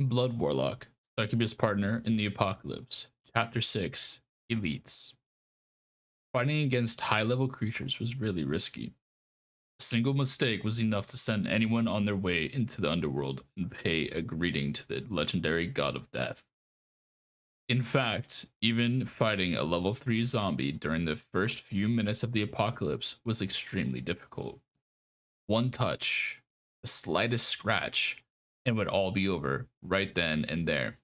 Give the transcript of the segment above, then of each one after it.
Blood Warlock, Succubus Partner in the Apocalypse, Chapter 6, Elites. Fighting against high level creatures was really risky. A single mistake was enough to send anyone on their way into the underworld and pay a greeting to the legendary god of death. In fact, even fighting a level 3 zombie during the first few minutes of the apocalypse was extremely difficult. One touch, the slightest scratch, and it would all be over right then and there.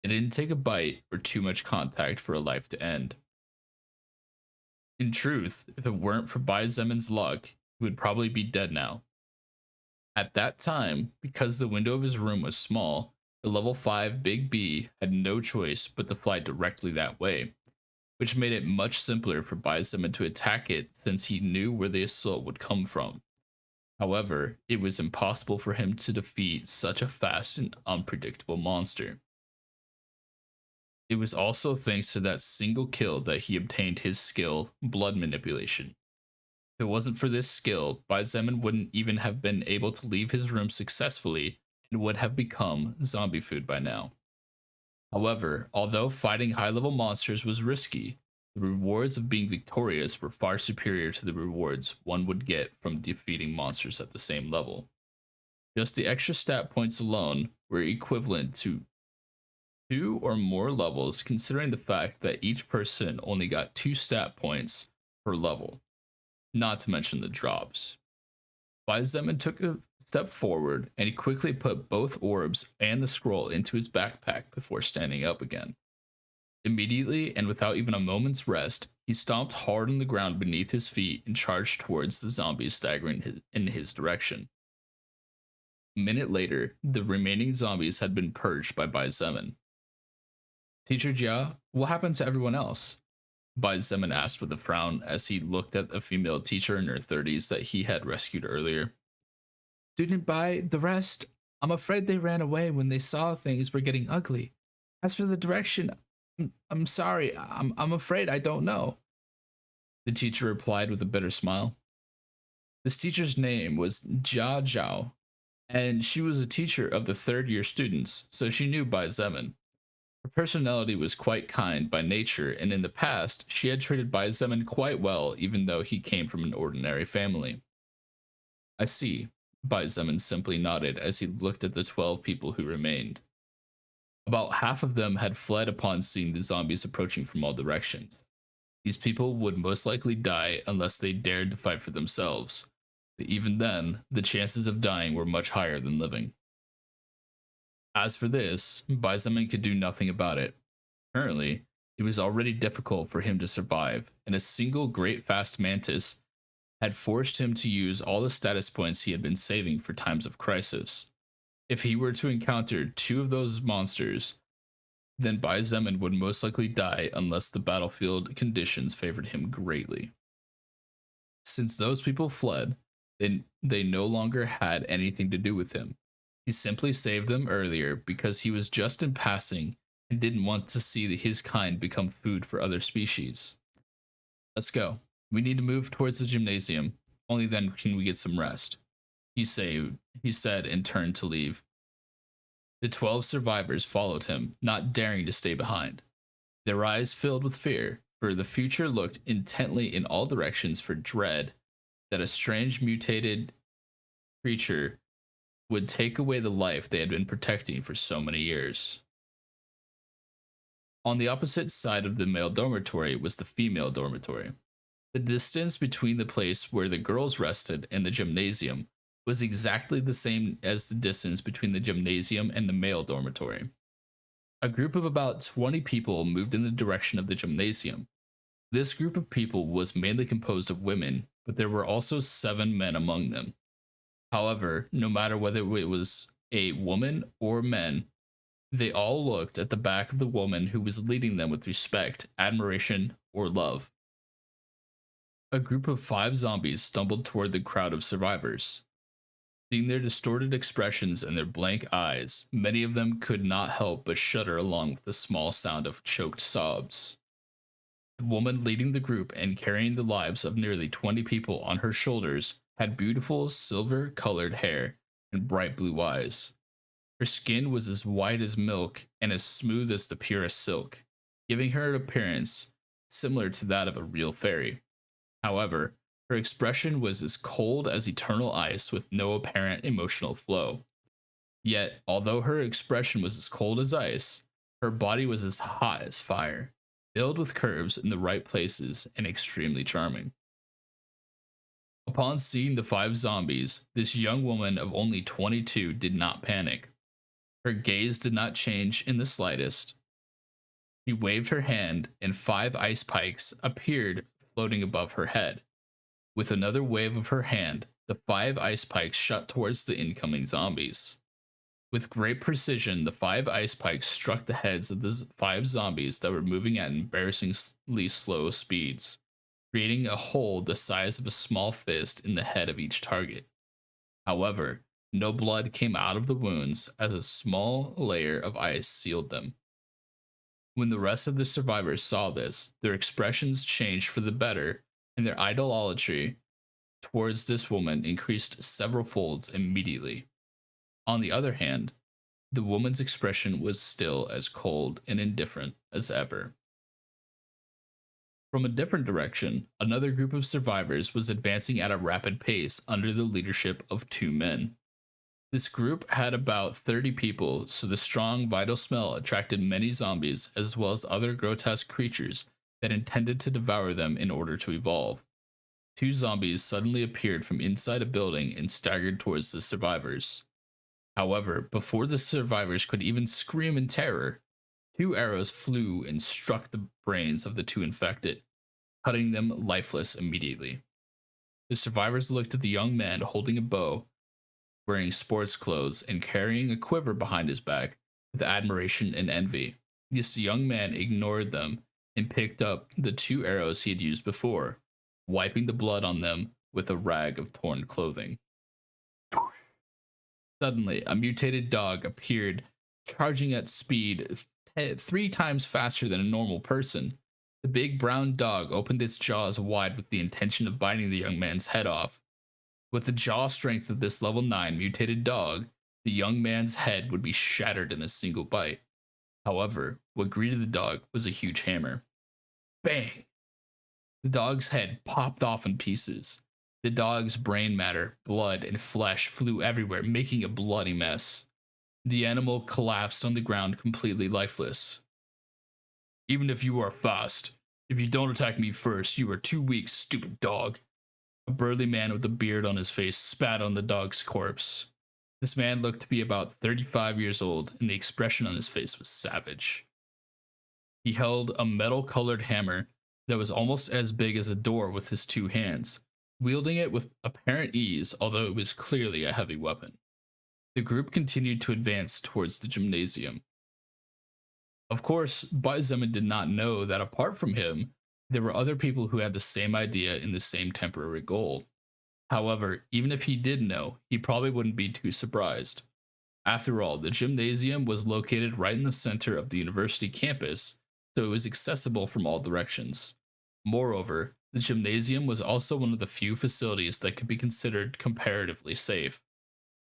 It didn't take a bite or too much contact for a life to end. In truth, if it weren't for Zeman's luck, he would probably be dead now. At that time, because the window of his room was small, the level 5 Big B had no choice but to fly directly that way, which made it much simpler for Zeman to attack it since he knew where the assault would come from. However, it was impossible for him to defeat such a fast and unpredictable monster. It was also thanks to that single kill that he obtained his skill, Blood Manipulation. If it wasn't for this skill, Zeman wouldn't even have been able to leave his room successfully and would have become zombie food by now. However, although fighting high level monsters was risky, the rewards of being victorious were far superior to the rewards one would get from defeating monsters at the same level. Just the extra stat points alone were equivalent to 2 or more levels, considering the fact that each person only got 2 stat points per level, not to mention the drops. Zeman took a step forward and he quickly put both orbs and the scroll into his backpack before standing up again. Immediately, and without even a moment's rest, he stomped hard on the ground beneath his feet and charged towards the zombies staggering in his direction. A minute later, the remaining zombies had been purged by Zeman. Teacher Jia, what happened to everyone else? Zeman asked with a frown as he looked at a female teacher in her 30s that he had rescued earlier. Student Bai, the rest, I'm afraid they ran away when they saw things were getting ugly. As for the direction, I'm sorry, I'm afraid I don't know. The teacher replied with a bitter smile. This teacher's name was Jia Zhao, and she was a teacher of the 3rd-year students, so she knew Zeman. Her personality was quite kind by nature, and in the past, she had treated Zeman quite well, even though he came from an ordinary family. I see, Zeman simply nodded as he looked at the 12 people who remained. About half of them had fled upon seeing the zombies approaching from all directions. These people would most likely die unless they dared to fight for themselves, but even then, the chances of dying were much higher than living. As for this, Zeman could do nothing about it. Currently, it was already difficult for him to survive, and a single great fast mantis had forced him to use all the status points he had been saving for times of crisis. If he were to encounter 2 of those monsters, then Zeman would most likely die unless the battlefield conditions favored him greatly. Since those people fled, they no longer had anything to do with him. He simply saved them earlier because he was just in passing and didn't want to see his kind become food for other species. Let's go. We need to move towards the gymnasium. Only then can we get some rest. He said and turned to leave. The 12 survivors followed him, not daring to stay behind. Their eyes filled with fear, for the future looked intently in all directions for dread that a strange mutated creature would take away the life they had been protecting for so many years. On the opposite side of the male dormitory was the female dormitory. The distance between the place where the girls rested and the gymnasium was exactly the same as the distance between the gymnasium and the male dormitory. A group of about 20 people moved in the direction of the gymnasium. This group of people was mainly composed of women, but there were also 7 men among them. However, no matter whether it was a woman or men, they all looked at the back of the woman who was leading them with respect, admiration, or love. A group of 5 zombies stumbled toward the crowd of survivors. Seeing their distorted expressions and their blank eyes, many of them could not help but shudder along with the small sound of choked sobs. The woman leading the group and carrying the lives of nearly 20 people on her shoulders had beautiful silver colored hair and bright blue eyes. Her skin was as white as milk and as smooth as the purest silk, giving her an appearance similar to that of a real fairy. However, her expression was as cold as eternal ice with no apparent emotional flow. Yet, although her expression was as cold as ice, her body was as hot as fire, filled with curves in the right places and extremely charming. Upon seeing the five zombies, this young woman of only 22 did not panic. Her gaze did not change in the slightest. She waved her hand, and five ice pikes appeared floating above her head. With another wave of her hand, the five ice pikes shot towards the incoming zombies. With great precision, the five ice pikes struck the heads of the five zombies that were moving at embarrassingly slow speeds, creating a hole the size of a small fist in the head of each target. However, no blood came out of the wounds as a small layer of ice sealed them. When the rest of the survivors saw this, their expressions changed for the better, and their idolatry towards this woman increased several folds immediately. On the other hand, the woman's expression was still as cold and indifferent as ever. From a different direction, another group of survivors was advancing at a rapid pace under the leadership of two men. This group had about 30 people, so the strong, vital smell attracted many zombies as well as other grotesque creatures that intended to devour them in order to evolve. Two zombies suddenly appeared from inside a building and staggered towards the survivors. However, before the survivors could even scream in terror, two arrows flew and struck the brains of the two infected, cutting them lifeless immediately. The survivors looked at the young man holding a bow, wearing sports clothes, and carrying a quiver behind his back with admiration and envy. This young man ignored them and picked up the two arrows he had used before, wiping the blood on them with a rag of torn clothing. Suddenly, a mutated dog appeared, charging at speed 3 times faster than a normal person. The big brown dog opened its jaws wide with the intention of biting the young man's head off. With the jaw strength of this level 9 mutated dog, the young man's head would be shattered in a single bite. However, what greeted the dog was a huge hammer. Bang! The dog's head popped off in pieces. The dog's brain matter, blood, and flesh flew everywhere, making a bloody mess. The animal collapsed on the ground completely lifeless. Even if you are fast, if you don't attack me first, you are too weak, stupid dog. A burly man with a beard on his face spat on the dog's corpse. This man looked to be about 35 years old, and the expression on his face was savage. He held a metal-colored hammer that was almost as big as a door with his two hands, wielding it with apparent ease, although it was clearly a heavy weapon. The group continued to advance towards the gymnasium. Of course, Baizeman did not know that apart from him, there were other people who had the same idea and the same temporary goal. However, even if he did know, he probably wouldn't be too surprised. After all, the gymnasium was located right in the center of the university campus, so it was accessible from all directions. Moreover, the gymnasium was also one of the few facilities that could be considered comparatively safe.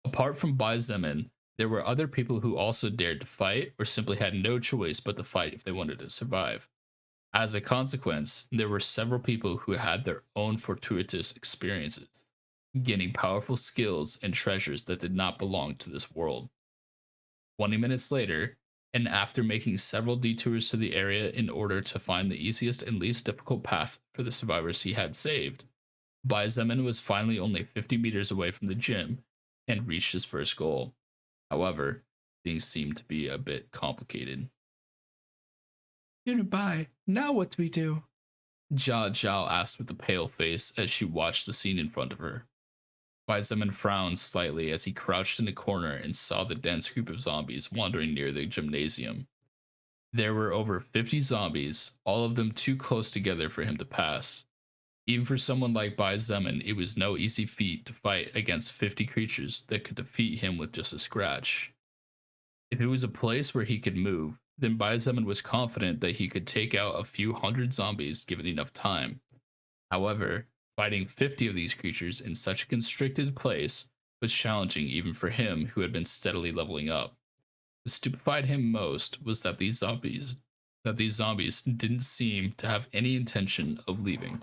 Apart from Baizeman, there were other people who also dared to fight or simply had no choice but to fight if they wanted to survive. As a consequence, there were several people who had their own fortuitous experiences, gaining powerful skills and treasures that did not belong to this world. 20 minutes later, and after making several detours to the area in order to find the easiest and least difficult path for the survivors he had saved, Baizeman was finally only 50 meters away from the gym and reached his first goal. However, things seemed to be a bit complicated. Goodbye. Now what do we do? Jia Zhao asked with a pale face as she watched the scene in front of her. Baizeman frowned slightly as he crouched in a corner and saw the dense group of zombies wandering near the gymnasium. There were over 50 zombies, all of them too close together for him to pass. Even for someone like Baizeman, it was no easy feat to fight against 50 creatures that could defeat him with just a scratch. If it was a place where he could move, then Baizeman was confident that he could take out a few hundred zombies given enough time. However, fighting 50 of these creatures in such a constricted place was challenging even for him who had been steadily leveling up. What stupefied him most was that these zombies didn't seem to have any intention of leaving.